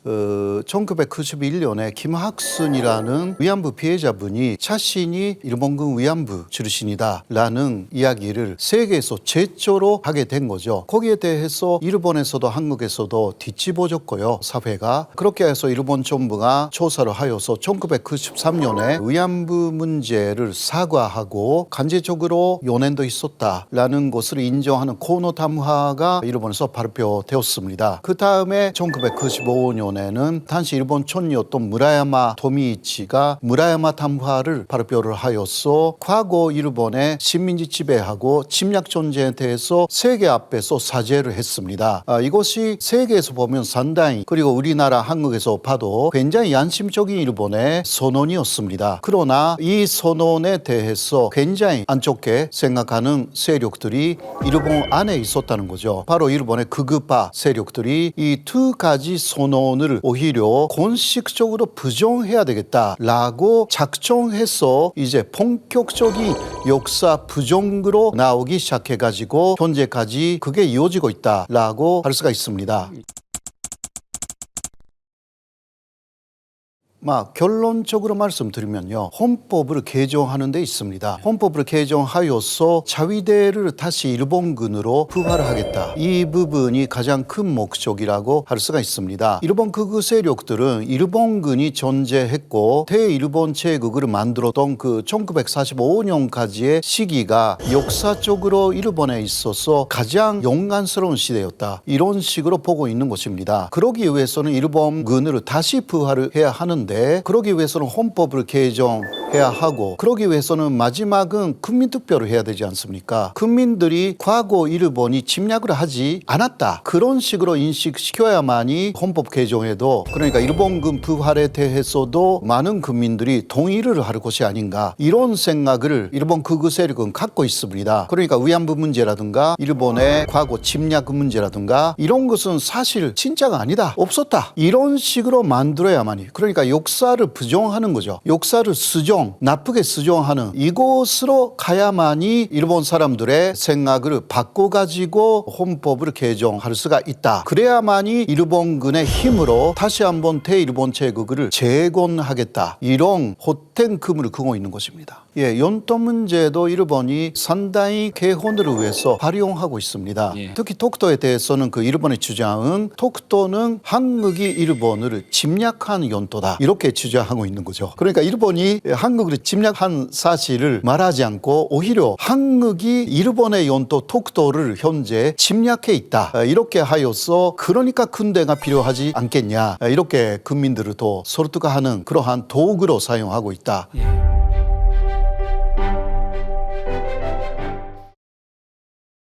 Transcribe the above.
1991년에 김학순이라는 위안부 피해자분이 자신이 일본군 위안부 출신이다라는 이야기를 세계에서 최초로 하게 된 거죠. 거기에 대해서 일본에서도 한국에서도 뒤집어졌고요. 사회가. 그렇게 해서 일본 정부가 조사를 하여서 1993년에 위안부 문제를 사과하고 간접적으로 연행도 있었다라는 것을 인정하는 코노 담화가 일본에서 발표되었습니다. 그 다음에 1995년에는 당시 일본 총리였던 무라야마 토미이치가 무라야마 담화를 발표를 하여서 과거 일본의 식민지 지배하고 침략 전쟁에 대해서 세계 앞에서 사죄를 했습니다. 이것이 세계에서 보면 상당히, 그리고 우리나라 한국에서 봐도 굉장히 양심적인 일본의 선언이었습니다. 그러나 이 선언에 대해서 굉장히 안 좋게 생각하는 세력들이 일본 안에 있었다는 거죠. 바로 일본의 극우파 세력들이 이 두 가지 선언을 오히려 공식적으로 부정해야 되겠다라고 작정해서 이제 본격적인 역사 부정으로 나오기 시작해가지고 현재까지 그게 이어지고 있다라고 할 수가 있습니다. 결론적으로 말씀드리면요, 헌법을 개정하는 데 있습니다. 헌법을 개정하여서 자위대를 다시 일본군으로 부활하겠다. 이 부분이 가장 큰 목적이라고 할 수가 있습니다. 일본 극우 세력들은 일본군이 존재했고 대일본 제국을 만들었던 그 1945년까지의 시기가 역사적으로 일본에 있어서 가장 영광스러운 시대였다. 이런 식으로 보고 있는 것입니다. 그러기 위해서는 일본군을 다시 부활을 해야 하는데, 그러기 위해서는 헌법을 개정해야 하고, 그러기 위해서는 마지막은 국민투표를 해야 되지 않습니까? 국민들이 과거 일본이 침략을 하지 않았다, 그런 식으로 인식시켜야만이 헌법 개정에도, 그러니까 일본군 부활에 대해서도 많은 국민들이 동의를 할 것이 아닌가, 이런 생각을 일본 극우 세력은 갖고 있습니다. 그러니까 위안부 문제라든가 일본의 과거 침략 문제라든가 이런 것은 사실 진짜가 아니다, 없었다, 이런 식으로 만들어야만이, 그러니까 역사를 부정하는 거죠. 역사를 수정, 나쁘게 수정하는 이곳으로 가야만이 일본 사람들의 생각을 바꿔가지고 헌법을 개정할 수가 있다. 그래야만이 일본군의 힘으로 다시 한번 대일본 제국을 재건하겠다. 이런 헛된 꿈을 꾸고 있는 것입니다. 연도 문제도 일본이 상당히 개헌을 위해서 활용하고 있습니다. 특히 독도에 대해서는 그 일본의 주장은 독도는 한국이 일본을 침략한 연도다, 이렇게 주장하고 있는 거죠. 그러니까 일본이 한국을 침략한 사실을 말하지 않고 오히려 한국이 일본의 연도 독도를 현재 침략해 있다, 이렇게 하여서 그러니까 군대가 필요하지 않겠냐, 이렇게 국민들을 더 설득하는 그러한 도구로 사용하고 있다.